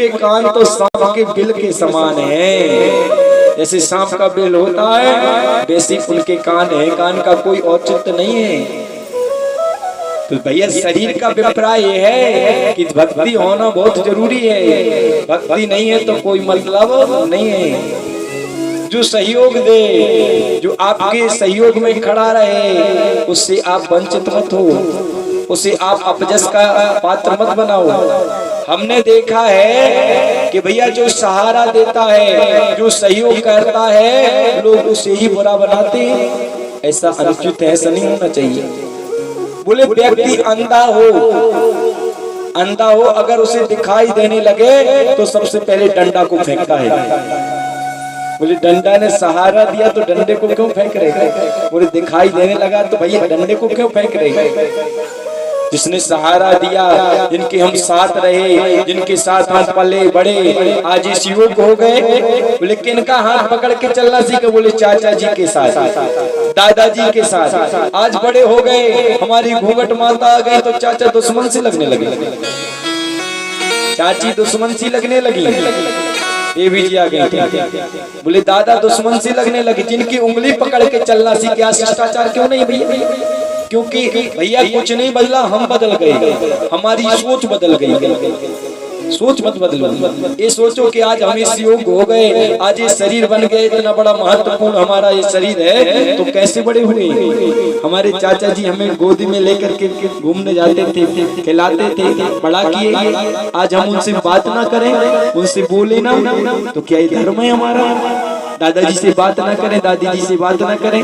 उनके कान तो सांप के बिल के समान है। जैसे सांप का बिल होता है वैसे उनके कान है, कान का कोई औचित्य नहीं है। तो भैया शरीर का अभिप्राय ये है कि भक्ति होना बहुत जरूरी है। भक्ति नहीं है तो कोई मतलब नहीं है। जो सहयोग दे, जो आपके सहयोग में खड़ा रहे, उससे आप वंचित मत हो, उसे आप अपजस का पात्र मत बनाओ। हमने देखा है कि भैया जो सहारा देता है, जो सहयोग करता है, लोग उसे ही बुरा बनाते हैं। ऐसा अनुचित है, ऐसा नहीं होना चाहिए। बोले व्यक्ति अंधा हो अगर उसे दिखाई देने लगे तो सबसे पहले डंडा को फेंकता है। बोले डंडा ने सहारा दिया तो डंडे को क्यों फेंक रहे? बोले दिखाई देने लगा तो भैया डंडे को क्यों फेंक रहे? जिसने सहारा दिया, जिनके हम साथ रहे, जिनके साथ हम पले बड़े, आज इस युवक हो गए। बोले किनका हाथ पकड़ के चलना सीखे? बोले चाचा जी के साथ, दादाजी के साथ। आज बड़े हो गए, हमारी घूंघट माता आ गई तो चाचा दुश्मन से लगने लगे, चाची दुश्मन सी लगने लगी, देवी जी आ गई। बोले दादा दुश्मन से लगने लगे। जिनकी उंगली पकड़ के चलना सी, क्या शिष्टाचार क्यों नहीं भैया? क्योंकि भैया कुछ नहीं बदला, हम बदल गए, हमारी सोच बदल गई। सोच मत बदलो, ये सोचो कि आज हम इस योग हो गए, आज ये शरीर बन गए, इतना बड़ा महत्वपूर्ण हमारा ये शरीर है, तो कैसे बड़े हुए। हमारे चाचा जी हमें गोदी में लेकर के घूमने जाते थे, खिलाते थे, बड़ा किए। आज हम उनसे बात ना करें, उनसे बोले ना, तो क्या ये धर्म है हमारा? दादाजी से बात ना करें, दादी जी से बात ना करें,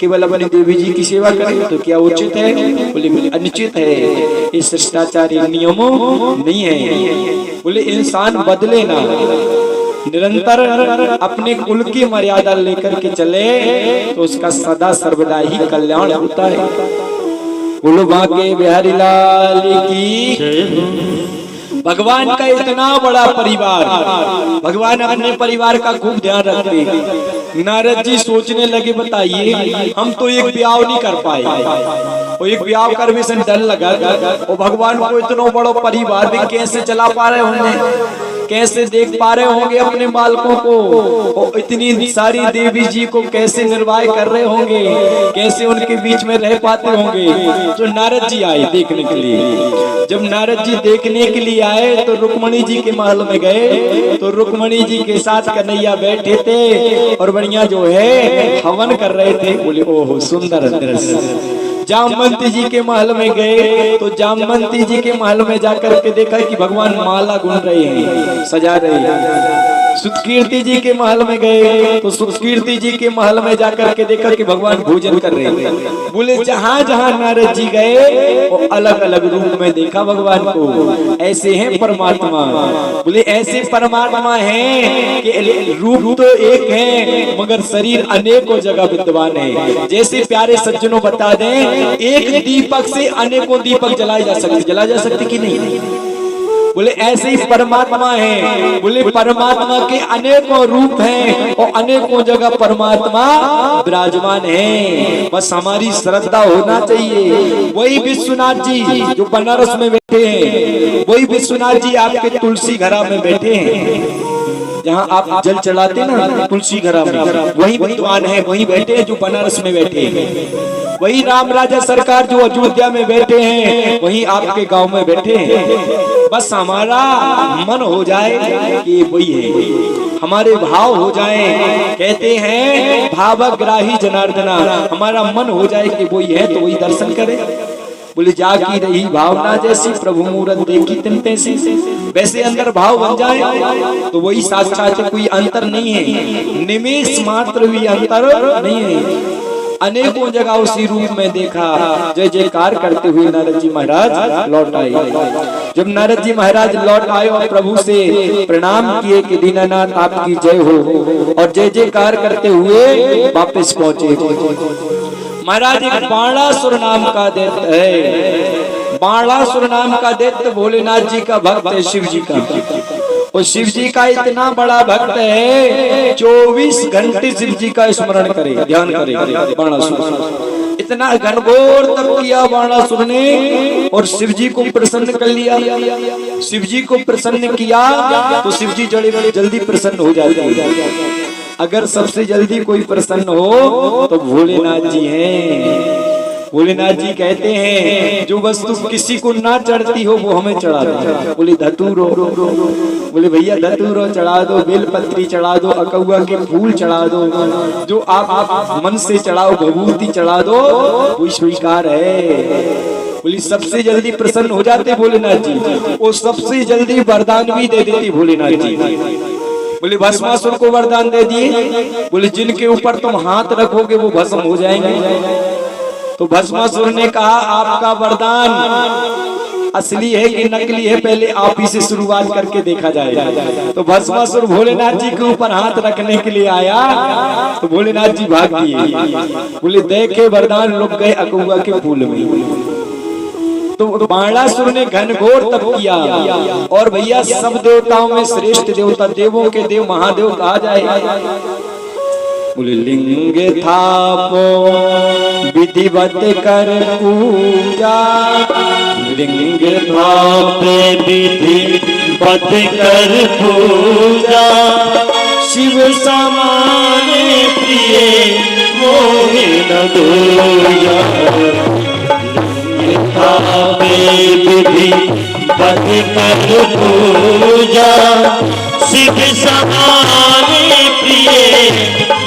केवल अपनी देवी जी की सेवा करें, तो क्या उचित है? बोले अनुचित है, ये शिष्टाचार नियमों नहीं है। बोले इंसान बदले ना, निरंतर अपने कुल की मर्यादा लेकर के चले तो उसका सदा सर्वदा ही कल्याण होता है। बोलो बांके बिहारी लाल की। भगवान का इतना बड़ा परिवार, भगवान अपने परिवार का खूब ध्यान रखते। नारद जी सोचने लगे, बताइए हम तो एक ब्याह नहीं कर पाए, और एक ब्याह कर भी डर लगा, और भगवान को इतना बड़ा परिवार भी कैसे चला पा रहे होंगे, कैसे देख पा रहे होंगे अपने बालकों को, और इतनी सारी देवी जी को कैसे निर्वाह कर रहे होंगे, कैसे उनके बीच में रह पाते होंगे। तो नारद जी आए देखने के लिए। जब नारद जी देखने के लिए आए तो रुक्मणी जी के महल में गए, तो रुक्मणी जी के साथ कन्हैया बैठे थे और बढ़िया जो है हवन कर रहे थे। बोले ओहो सुंदर दृश्य। जामवंती जी के महल में गए तो जामवंती जी के महल में जाकर के देखा कि भगवान माला गुन रहे हैं, सजा रहे हैं। सुतकीर्ति जी के महल में गए तो सुतकीर्ति जी के महल में जाकर के देखा कि भगवान भोजन कर रहे हैं। बोले जहां जहां नारद जी गए वो अलग अलग रूप में देखा भगवान को। ऐसे हैं परमात्मा। बोले ऐसे परमात्मा हैं कि रूप तो एक है मगर शरीर अनेकों जगह विद्यमान है। जैसे प्यारे सज्जनों बता दें, एक दीपक से अनेकों दीपक जलाए जा सकते कि नहीं? बोले ऐसे ही परमात्मा है। बोले परमात्मा के अनेकों रूप हैं और अनेकों जगह परमात्मा विराजमान है। बस हमारी श्रद्धा होना चाहिए। वही विश्वनाथ जी जो बनारस में बैठे हैं, वही विश्वनाथ जी आपके तुलसी घरा में बैठे हैं। जहाँ आप जल चढ़ाते ना तुलसी घरा में, वही विद्वान है, वही बैठे हैं जो बनारस में बैठे हैं। वही राम राजा सरकार जो अयोध्या में बैठे हैं, वही आपके गांव में बैठे हैं। बस हमारा मन हो जाए कि वही है, हमारे भाव हो जाए। कहते हैं भावग्राही जनार्दना, हमारा मन हो जाए कि वही है तो वही दर्शन करे। बोले जागी रही भावना जैसी प्रभु मूरत देखी तिन तैसी। वैसे अंदर भाव बन जाए तो वही साक्षात, कोई अंतर नहीं है, निमेष मात्र भी अंतर नहीं है। अनेकों जगह उसी रूप में देखा। जय जयकार करते हुए नारद जी महाराज लौट आए। जब नारद जी महाराज लौट आए और प्रभु से प्रणाम किए कि दीनानाथ आपकी जय हो, और जय जयकार करते हुए वापस पहुंचे। महाराज एक बाणासुर नाम का दैत्य है। बाणासुर नाम का दैत्य भोलेनाथ जी का भक्त है, शिव जी का। और शिव जी का इतना बड़ा भक्त है, 24 घंटे शिव जी का स्मरण करे, ध्यान करे बाणासुर। इतना घनघोर तप किया बाणासुर ने और शिव जी को प्रसन्न कर लिया। शिव जी को प्रसन्न किया तो शिव जी जल्दी प्रसन्न हो जाते हैं। अगर सबसे जल्दी कोई प्रसन्न हो तो भोलेनाथ जी हैं। भोलेनाथ जी कहते हैं जो वस्तु किसी को ना चढ़ती हो वो हमें चढ़ा दो। बोले धतूरो, बोले भैया धतूरो चढ़ा दो, बेलपत्री चढ़ा दो, अकौआ के फूल चढ़ा दो, जो आप मन से चढ़ाओ, भभूति चढ़ा दो, वो स्वीकार है। बोली सबसे जल्दी प्रसन्न हो जाते भोलेनाथ जी, वो सबसे जल्दी वरदान भी दे देती भोलेनाथ जी। बोले भस्मासुर को वरदान दे दिए, बोले जिनके ऊपर तुम हाथ रखोगे वो भस्म हो जाएंगे। तो भस्मासुर ने कहा आपका वरदान असली है कि नकली है, पहले आप ही से शुरुआत करके देखा जाएगा। तो भस्मासुर भोलेनाथ जी के ऊपर हाथ रखने के लिए आया तो भोलेनाथ जी भाग दिए। बोले देखे वरदान लुक गए अकौआ के फूल में। तो बाणासुर ने घनघोर तप किया और भैया सब देवताओं में श्रेष्ठ देवता, देवों के देव महादेव कहा जाए। बोले लिंग थापो विधिवत कर पूजा, लिंग थापे विधिवत कर पूजा, शिव समान प्रिय मोहे न दूजा, लिंग थापे विधिवत कर पूजा, शिव समान प्रिय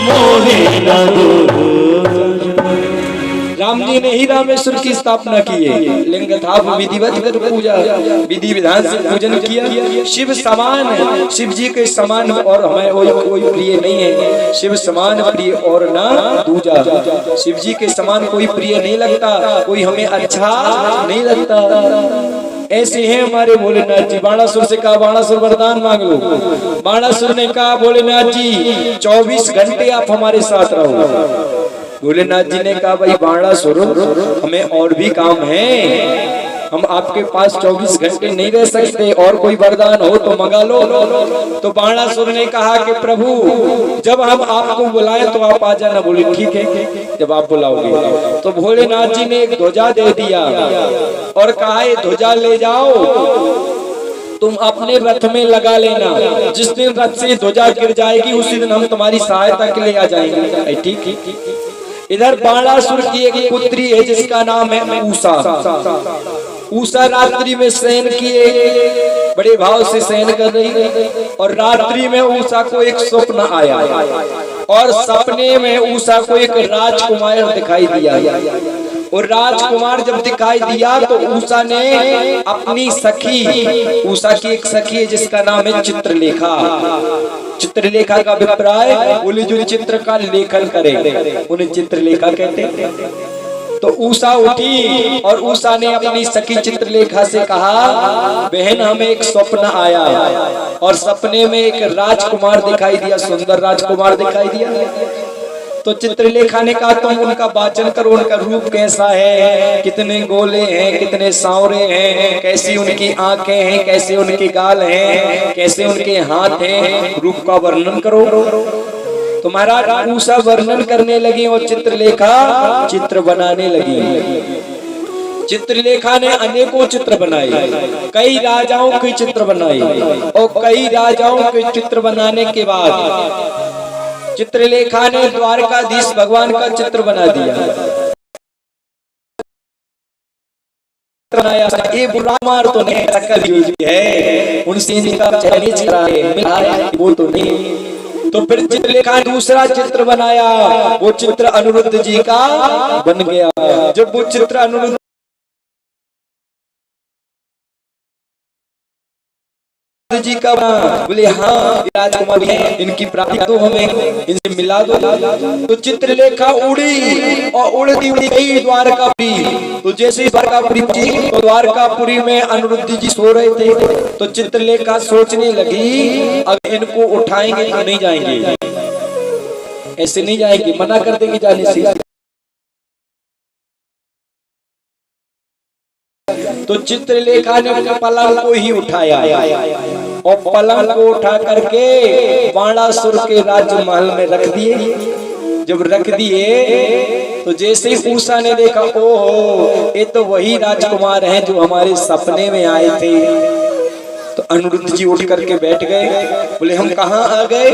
मोहे न दूजा। राम जी ने ही रामेश्वर की स्थापना की है। लिंग थाप विधिवत कर पूजा, विधि विधान से पूजन किया। शिव समान, शिव जी के समान और हमें कोई प्रिय नहीं है। शिव समान प्रिय और ना दूजा, शिव जी के समान कोई प्रिय नहीं लगता, कोई हमें अच्छा नहीं लगता। ऐसे हैं हमारे भोलेनाथ जी। बाणासुर से कहा बाणासुर वरदान मांग लो। बाणासुर ने कहा भोलेनाथ जी 24 घंटे आप हमारे साथ रहो। भोलेनाथ जी ने कहा भाई बाणासुर हमें और भी काम है, हम आपके पास 24 घंटे नहीं रह सकते, और कोई वरदान हो तो मंगा लो। तो बाणासुर ने कहा कि प्रभु जब हम आपको बुलाएं तो आप आ जाना। बोले ठीक है जब आप बुलाओगे। तो भोलेनाथ जी ने एक ध्वजा दे दिया और कहा ये ध्वजा ले जाओ, तुम अपने रथ में लगा लेना, जिस दिन रथ से ध्वजा गिर जाएगी उसी दिन हम तुम्हारी सहायता के लिए आ जाएंगे। ठीक। इधर बाणासुर की एक पुत्री है जिसका नाम है ऊषा। ऊषा रात्रि में शयन किए, बड़े भाव से शयन कर रही, और रात्रि में ऊषा को एक स्वप्न आया और सपने में ऊषा को एक राजकुमार दिखाई दिया। और राजकुमार जब दिखाई दिया तो ऊषा ने अपनी सखी, ऊषा की एक सखी है जिसका नाम है चित्रलेखा। चित्रलेखा का अभिप्राय बोले जो चित्र का लेखन करे उन्हें चित्रलेखा कहते हैं। तो ऊषा उठी और ऊषा ने अपनी सखी चित्रलेखा से कहा बहन हमें एक स्वप्न आया और सपने में एक राजकुमार दिखाई दिया, सुंदर राजकुमार दिखाई दिया। तो चित्रलेखा ने कहा तुम उनका वाचन करो, उनका रूप कैसा है, कितने गोले हैं, कितने सांवरे हैं, कैसी उनकी आंखें हैं, कैसे उनके गाल हैं, कैसे उनके हाथ हैं, रूप का वर्णन करो। तो महाराज ऊषा वर्णन करने लगी और चित्रलेखा चित्र बनाने लगी। चित्रलेखा ने अनेकों चित्र बनाए, कई राजाओं के चित्र बनाए, और कई राजाओं के चित्र बनाने के बाद चित्रलेखा ने द्वारकाधीश भगवान का चित्र बना दिया। ये बुरा मार तो नहीं है, उनसे वो तो नहीं। तो फिर चित्रलेखा ने दूसरा चित्र बनाया, वो चित्र अनिरुद्ध जी का बन गया। जब वो चित्र अनिरुद्ध जी का बोले हाँ राजकुमार है, इनकी प्राप्ति दो हमें, इनसे मिला दो। तो चित्रलेखा उड़ी और उड़ती उड़ी गई द्वारकापुरी। तो जैसे द्वारकापुरी पहुंची तो द्वारकापुरी में अनिरुद्ध जी सो रहे थे। तो चित्रलेखा सोचने लगी अब इनको उठाएंगे तो नहीं जाएंगे, ऐसे नहीं जाएंगे, मना कर देंगे जाने से। तो चित्रलेखा ने पलंग को ही उठाया और पलंग को उठा करके बाणासुर के राजमहल में रख दिए। जब रख दिए तो जैसे ही उषा ने देखा, ओहो ये तो वही राजकुमार हैं जो हमारे सपने में आए थे। तो अनिरुद्ध जी उठ करके बैठ गए, बोले हम कहाँ आ गए,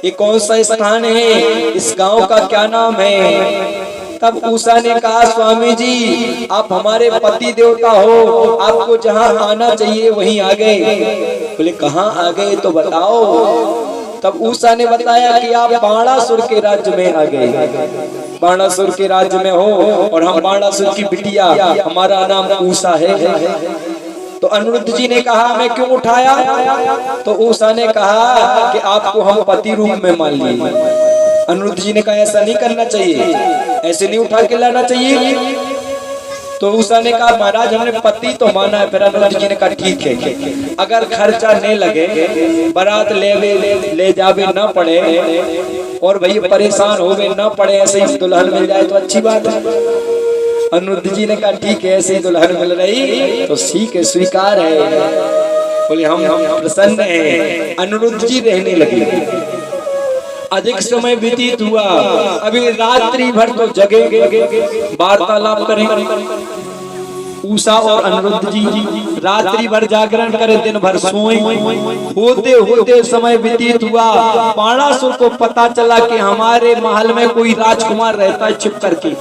ये कौन सा स्थान है, इस गांव का क्या नाम है। तब उषा ने कहा, स्वामी जी आप हमारे पति देवता हो, आपको जहाँ आना चाहिए वहीं आ गए। बोले कहाँ आ गए तो बताओ। तब उषा ने बताया कि आप बाणासुर के राज्य में आ गए, बाणासुर के राज्य में हो और हम बाणासुर की बिटिया, हमारा नाम उषा है। तो अनिरुद्ध जी ने कहा मैं क्यों उठाया। तो उषा ने कहा कि आपको हम पति रूप में मान लिए। अनिरुद्ध जी ने कहा ऐसा नहीं करना चाहिए, ऐसे नहीं उठा के लाना चाहिए। तो उषा ने कहा महाराज हमने पति तो माना है। फिर अनिरुद्ध जी ने कहा ठीक है, अगर खर्चा नहीं लगे, बारात ले जावे ना पड़े और भैया परेशान होवे ना पड़े, ऐसे ही दुल्हन मिल जाए तो अच्छी बात है। अनिरुद्ध जी ने कहा ठीक है, ऐसे ही दुल्हन मिल रही तो ठीक है, स्वीकार है। बोले हम प्रसन्न हैं। अनिरुद्ध जी रहने लगे। अधिक समय व्यतीत हुआ, अभी रात्रि भर तो जगेंगे, वार्तालाप करेंगे। उषा और अनिरुद्ध जी रात्रि भर जागरण करे, दिन भर सोए। होते होते समय व्यतीत हुआ, बाणासुर को पता चला कि हमारे महल में कोई राजकुमार रहता है छिप करके।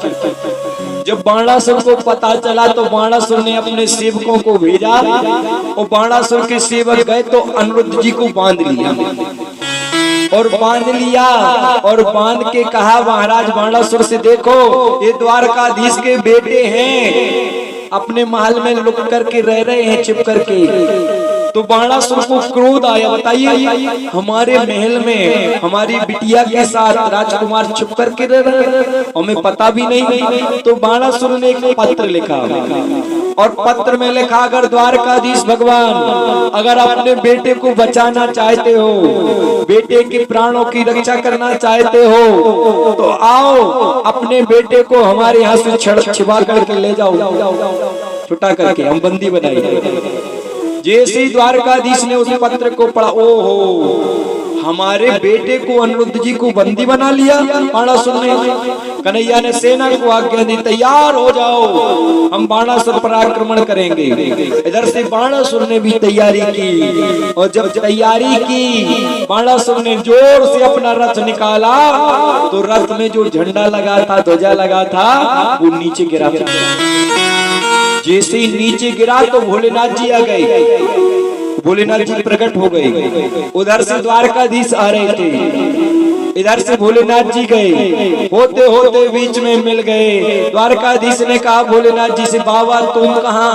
जब बाणासुर को पता चला तो बाणासुर ने अपने सेवकों को भेजा और बाणासुर के सेवक गए तो अनिरुद्ध जी को बांध लिया और बांध के कहा महाराज बाणासुर से देखो ये द्वारकाधीश के बेटे हैं, अपने महल में लुक करके रह रहे हैं छिप करके। तो बाणासुर को क्रोध आया, बताइए हमारे महल में हमारी बिटिया के साथ राजकुमार छुप करके रह रहे हैं, हमें पता भी नहीं। तो बाणासुर ने एक पत्र लिखा और पत्र में लिखा अगर द्वारकाधीश भगवान अगर अपने बेटे को बचाना चाहते हो, बेटे के प्राणों की रक्षा करना चाहते हो तो आओ अपने बेटे को हमारे यहाँ से छिपा करके ले जाओ, छुटा करके हम बंदी बनाएंगे। जैसे ही द्वारकाधीश ने उस पत्र को पढ़ा, ओहो हमारे बेटे को अनिरुद्ध जी को बंदी बना लिया बाणासुर ने। कन्हैया ने सेना को आज्ञा दी तैयार हो जाओ, हम बाणासुर पर आक्रमण करेंगे। इधर से बाणासुर ने भी तैयारी की और जब तैयारी की बाणासुर ने जोर से अपना रथ निकाला तो रथ में जो झंडा लगा था, ध्वजा लगा था, वो नीचे गिरा। जैसे ही नीचे गिरा तो भोलेनाथ जी आ गए, भोलेनाथ जी प्रकट हो गए। उधर से द्वारकाधीश आ रहे थे, इधर से भोलेनाथ जी गए, होते होते बीच में मिल गए। द्वारकाधीश ने कहा भोलेनाथ जी से बाबा तुम कहाँ।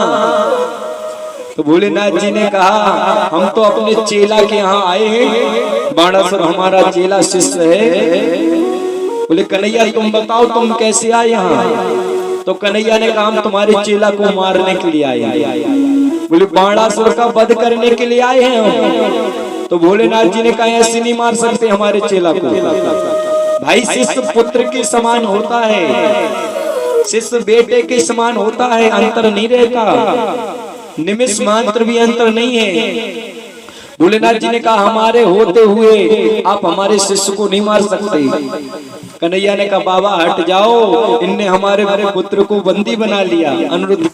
तो भोलेनाथ जी ने कहा हम तो अपने चेला के यहाँ आए हैं, बाणासुर हमारा चेला शिष्य है। बोले कन्हैया तुम बताओ तुम कैसे आए यहाँ। तो कन्हैया ने कहा हम तुम्हारे चेला को मारने के लिए आए। बोले बाणासुर का वध करने के लिए आए हैं हम। तो भोलेनाथ जी ने कहा ऐसे नहीं मार सकते हमारे चेला को, भाई शिष्य पुत्र के समान होता है, शिष्य बेटे के समान होता है, अंतर नहीं रहता, निमिष मात्र भी अंतर नहीं है। भोलेनाथ जी ने कहा हमारे होते हुए आप हमारे शिष्य को नहीं मार सकते। कन्हैया ने कहा बाबा हट जाओ, इनने हमारे पुत्र को बंदी बना लिया। अनिरुद्ध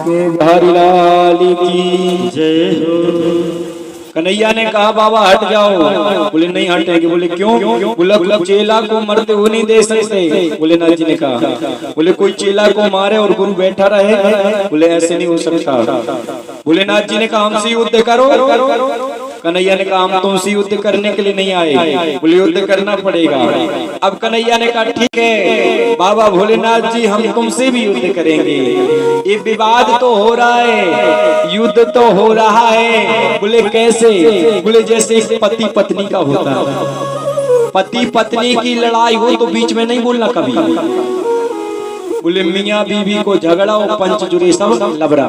के बिहारी लाल की जय हो। कन्हैया ने कहा बाबा हट जाओ। बोले नहीं हटेंगे। बोले क्यों। बोला चेला को मरते हुए नहीं दे सकते। भोलेनाथ जी ने कहा बोले कोई चेला को मारे और गुरु बैठा रहे। बोले ऐसे नहीं हो सकता। भोलेनाथ जी ने कहा हमसे युद्ध करो। कन्हैया ने कहा हम तुमसे युद्ध करने के लिए नहीं आए, बोले युद्ध करना पड़ेगा। अब कन्हैया ने कहा ठीक है बाबा भोलेनाथ जी हम तुमसे भी युद्ध करेंगे, ये विवाद तो हो रहा है, युद्ध तो हो रहा है। बोले कैसे? बोले जैसे पति पत्नी का होता है, पति पत्नी की लड़ाई हो तो बीच में नहीं बोलना कभी। बोले मियाँ बीवी को झगड़ा हो, पंच जुरे सब लबरा।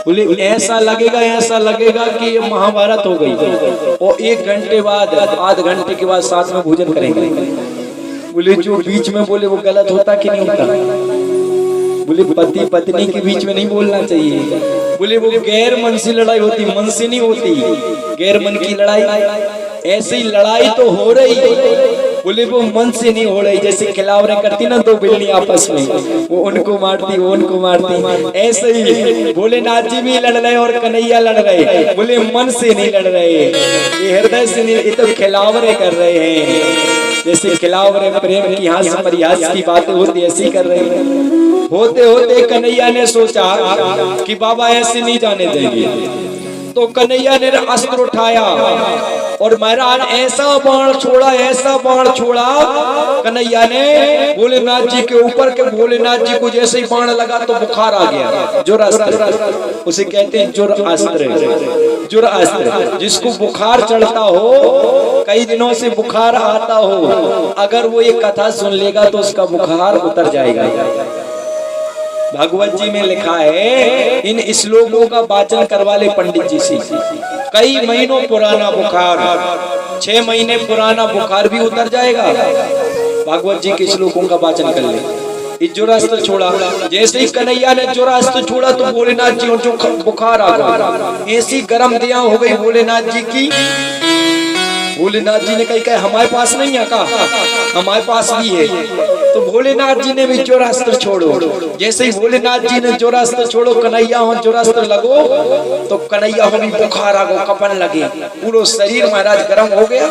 बोले ऐसा लगेगा कि ये महाभारत हो गई। और 1 घंटे बाद, आध घंटे के बाद साथ में भोजन करेंगे। बोले जो बीच में बोले वो गलत होता कि नहीं होता? बोले पति पत्नी के बीच में नहीं बोलना चाहिए। बोले वो गैर मन से लड़ाई होती, मन से नहीं होती, गैर मन की लड़ाई। ऐसी लड़ाई तो हो रही, बोले वो मन से नहीं हो रही। जैसे खिलावरे करती ना दो बिल्ली आपस में, वो उनको मारती, वो उनको मारती, ऐसे ही भोलेनाथ जी भी लड़ रहे और कन्हैया लड़ रहे। बोले मन से नहीं लड़ रहे, ये हृदय से नहीं, ये तो खिलावरे कर रहे हैं। जैसे खिलावरे प्रेम की हास्य परिहास की बातें होती ऐसी कर रहे हैं। होते होते कन्हैया ने सोचा कि बाबा ऐसे नहीं जाने देंगे, तो कन्हैया ने अस्त्र उठाया और महाराज ऐसा बाण छोड़ा कन्हैया ने भोलेनाथ जी के ऊपर के। भोलेनाथ जी को जैसे ही बाण लगा तो बुखार आ गया, जुर अस्त्र उसे कहते हैं, जुर अस्त्र। जिसको बुखार चढ़ता हो, कई दिनों से बुखार आता हो, अगर वो ये कथा सुन लेगा तो उसका बुखार उतर जाएगा। भागवत जी में लिखा है, इन श्लोकों का वाचन करवा ले पंडित जी से। कई महीनों पुराना बुखार, 6 महीने पुराना बुखार भी उतर जाएगा। भागवत जी के श्लोकों का वाचन कर ले। जुरास्त्र छोड़ा, जैसे ही कन्हैया ने जुरास्त्र छोड़ा तो भोलेनाथ जी जो बुखार आ गया, ऐसी गर्म दिया हो गई भोलेनाथ जी की। भोलेनाथ जी ने कहा हमारे पास नहीं है, कहा हमारे पास भी है। तो भोलेनाथ जी ने भी जोरास्त्र छोड़ो। जैसे ही भोलेनाथ जी ने जोरास्त्र छोड़ो, कन्हैया हो जोरास्त्र लगो, तो कन्हैया हो भी बुखार आ गो, कपन लगे, पूरा शरीर महाराज गर्म हो गया।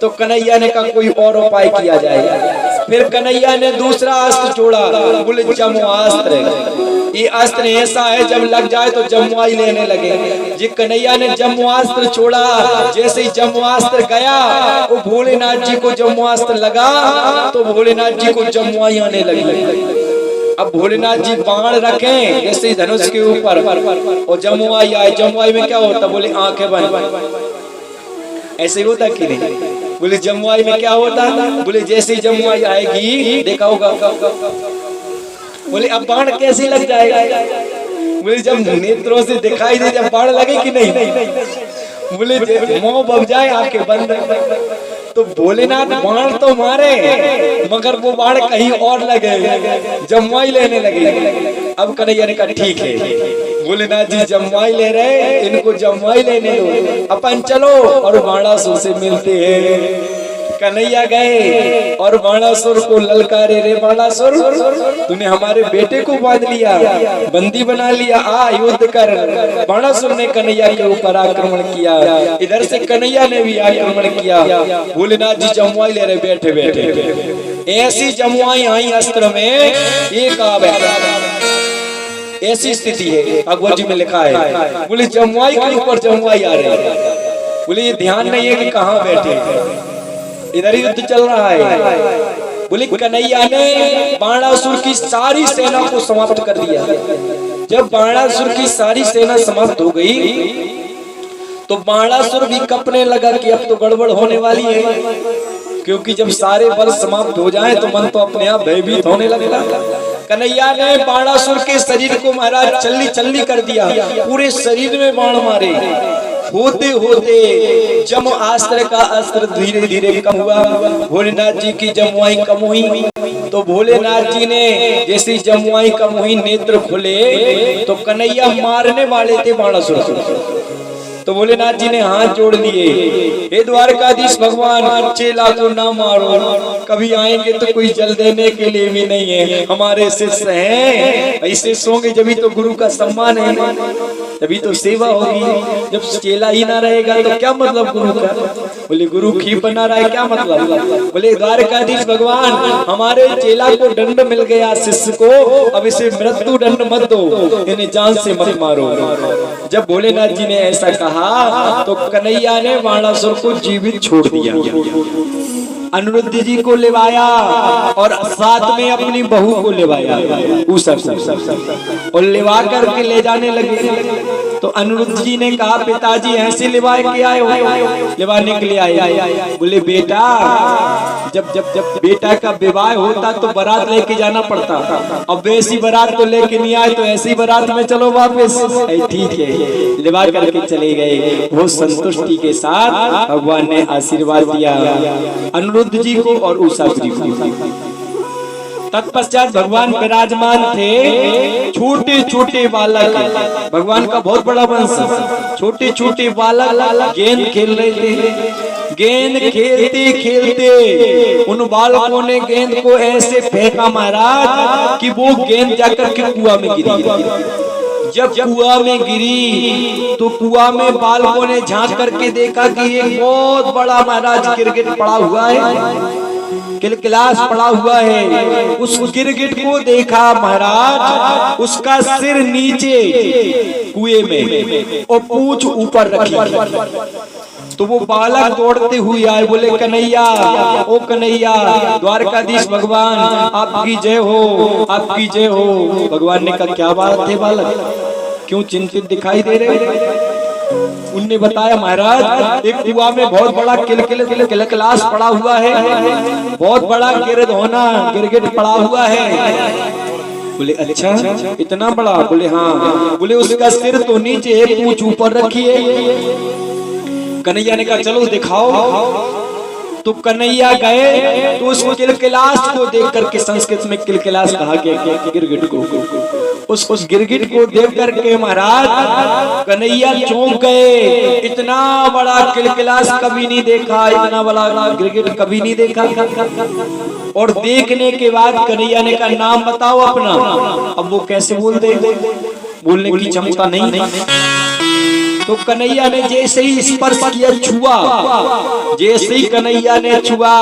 तो कन्हैया ने कहा कोई और उपाय किया जाए। फिर कन्हैया ने दूसरा अस्त्र छोड़ा, बोले जमुआस्त्र। ये अस्त्र ऐसा है जब लग जाए तो जमुआई लेने लगे। जी कन्हैया ने जमुआस्त्र छोड़ा, जैसे ही जमुआस्त्र गया वो भोलेनाथ जी को जमुआस्त्र लगा तो भोलेनाथ जी को जमुआई आने लगी। अब भोलेनाथ जी बाण रखें जैसे धनुष के ऊपर और जमुआई आए। जमुआई में क्या होता? बोले आंखें बंद, ऐसे होता कि नहीं? बोले जमुआई में क्या होता? बोले जैसे ही जमुआई आएगी देखा होगा। बोले अब बाण कैसे लग जाएगा? बोले जब नेत्रों से दिखाई दे, जब बाण लगे कि नहीं? बोले मुंह बब जाए, आंखें बंद। तो भोलेनाथ बाण तो मारे मगर वो बाण कहीं और लगे, जमुआई लेने लगे। अब कन्हैया ने कहा ठीक है, भोलेनाथ जी जमुआई ले रहे, इनको जमुआई लेने दो, अपन चलो और बाणासुर से मिलते हैं। कन्हैया गए और बाणासुर को ललकारे, रे बाणासुर तूने हमारे बेटे को बांध लिया, बंदी बना लिया, आ युद्ध कर। बाणासुर ने कन्हैया के ऊपर आक्रमण किया, इधर से कन्हैया ने भी आक्रमण किया। भोलेनाथ जी जमुआई ले रहे बैठे बैठे। ऐसी जमुआई आई अस्त्र में, एक ऐसी स्थिति है भगवत जी में लिखा है। बोले जमुआई के ऊपर जमुआई आ रही है। बोले ये ध्यान नहीं है कि कहाँ बैठे, इधर ही युद्ध चल रहा है। बोले कन्हैया ने बाणासुर की सारी सेना को समाप्त कर दिया। जब बाणासुर की सारी सेना समाप्त हो गई तो बाणासुर भी कपने लगा कि अब तो गड़बड़ होने वाली है, क्योंकि जब सारे बल समाप्त हो जाएं तो मन तो अपने आप भयभीत होने लगता। कन्हैया ने बाणासुर के शरीर को महाराज चल्ली चल्ली कर दिया, पूरे शरीर में बाण मारे। होते होते जमुआस्त्र का अस्त्र धीरे धीरे कम हुआ। भोलेनाथ जी की जमुआई कम हुई तो भोलेनाथ जी ने जैसे जमुआई कम हुई, नेत्र खुले तो कन्हैया मारने वाले थे बाणासुर को। तो भोलेनाथ जी ने हाथ जोड़ लिए, हे द्वारकाधीश भगवान, चेला को ना मारो, कभी आएंगे तो कोई जल देने के लिए भी नहीं है, हमारे शिष्य हैं, ऐसे सोंगे जब ही तो गुरु का सम्मान है। तभी तो सेवा होगी। जब चेला ही ना रहेगा तो क्या मतलब गुरु का? बोले गुरु खीर बना रहा है क्या मतलब? बोले द्वारकाधीश भगवान हमारे चेला को दंड मिल गया शिष्य को, अब इसे मृत्यु दंड मत दो, इन्हें जान से मत मारो। जब भोलेनाथ जी ने ऐसा कहा तो कन्हैया ने बाणासुर को जीवित छोड़ दिया, अनिरुद्ध जी को लेवाया और साथ में अपनी बहू को लेवाया और लेवा करके ले जाने लगे। तो अनिरुद्ध जी ने कहा पिताजी ऐसे लेवाए के आए हो? लेवाने के लिए आए। बोले बेटा जब जब जब बेटा का विवाह होता तो बारात लेके जाना पड़ता, अब वैसी बारात तो लेके नहीं आए तो ऐसी बारात में चलो वापस। ठीक है, लेवा करके चले गए। बहुत संतुष्टि के साथ भगवान ने आशीर्वाद दिया अनिरुद्ध जी को और उषा जी को। तत्पश्चात भगवान विराजमान थे, छोटे छोटे बालक, भगवान का बहुत बड़ा वंश, छोटे छोटे बालक गेंद खेल रहे थे। गेंद खेलते खेलते उन बालकों ने गेंद को ऐसे फेंका महाराज कि वो गेंद जाकर के कुआं में गिरी। जब कुआं में गिरी तो कुआं में बालकों ने झांक करके देखा कि एक बहुत बड़ा महाराज गिरगिट पड़ा हुआ है, किलकिलास पड़ा हुआ है। उस गिरगिट को देखा महाराज, उसका सिर नीचे कुएं में और पूंछ ऊपर रखी। तो वो बालक दौड़ते हुए आए, बोले कन्हैया, ओ कन्हैया, द्वारकाधीश भगवान आपकी जय हो, आपकी जय हो। भगवान ने कहा क्या बात है बालक, क्यों चिंतित दिखाई दे रहे? उनने बताया महाराज एक कुआं में बहुत बड़ा किलकिलास पड़ा हुआ है, बहुत बड़ा गिरगिट पड़ा हुआ है। बोले अच्छा इतना बड़ा? बोले हाँ। बोले उसका सिर तो नीचे है, पूंछ ऊपर रखी है। कन्हैया ने कहा चलो दिखाओ। तो कन्हैया गए तो उस किलकिलास को देख करके, संस्कृत में किलकिलास कहा गया गिरगिट को, उस गिरगिट को देख करके महाराज कन्हैया चौंक गए। इतना बड़ा किलकिलास कभी नहीं देखा, इतना बड़ा गिरगिट कभी नहीं देखा। और देखने के बाद कन्हैया ने कहा नाम बताओ अपना। अब वो कैसे बोल दे, बोलने की क्षमता नहीं। तो कन्हैया ने जैसे ही स्पर्श किया, छुआ, जैसे ही कन्हैया ने छुआ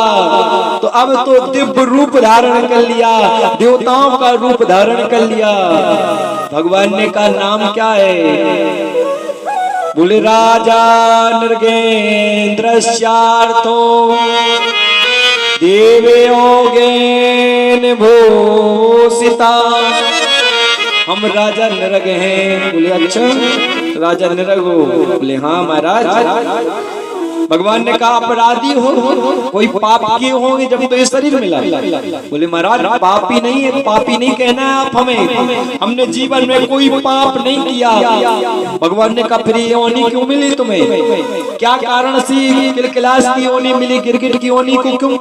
तो अब तो दिव्य रूप धारण कर लिया, देवताओं का रूप धारण कर लिया। भगवान ने कहा नाम क्या है? बोले राजा नृगेन्द्रस्यार्थो देवयोगेन भूषिता। हम राजा नृग हैं। बोले अच्छा राजा नृग हो? बोले हाँ महाराज। भगवान ने कहा अपराधी हो, कोई पाप किए होंगे जब तो ये शरीर मिला। बोले महाराज पापी नहीं है, पापी नहीं कहना है आप हमें, हमने जीवन में कोई पाप नहीं किया। भगवान ने कहा फिर ये योनि क्यों मिली तुम्हें? क्या कारण से किलकिलास की योनि मिली, गिरगिट की योनि को क्यों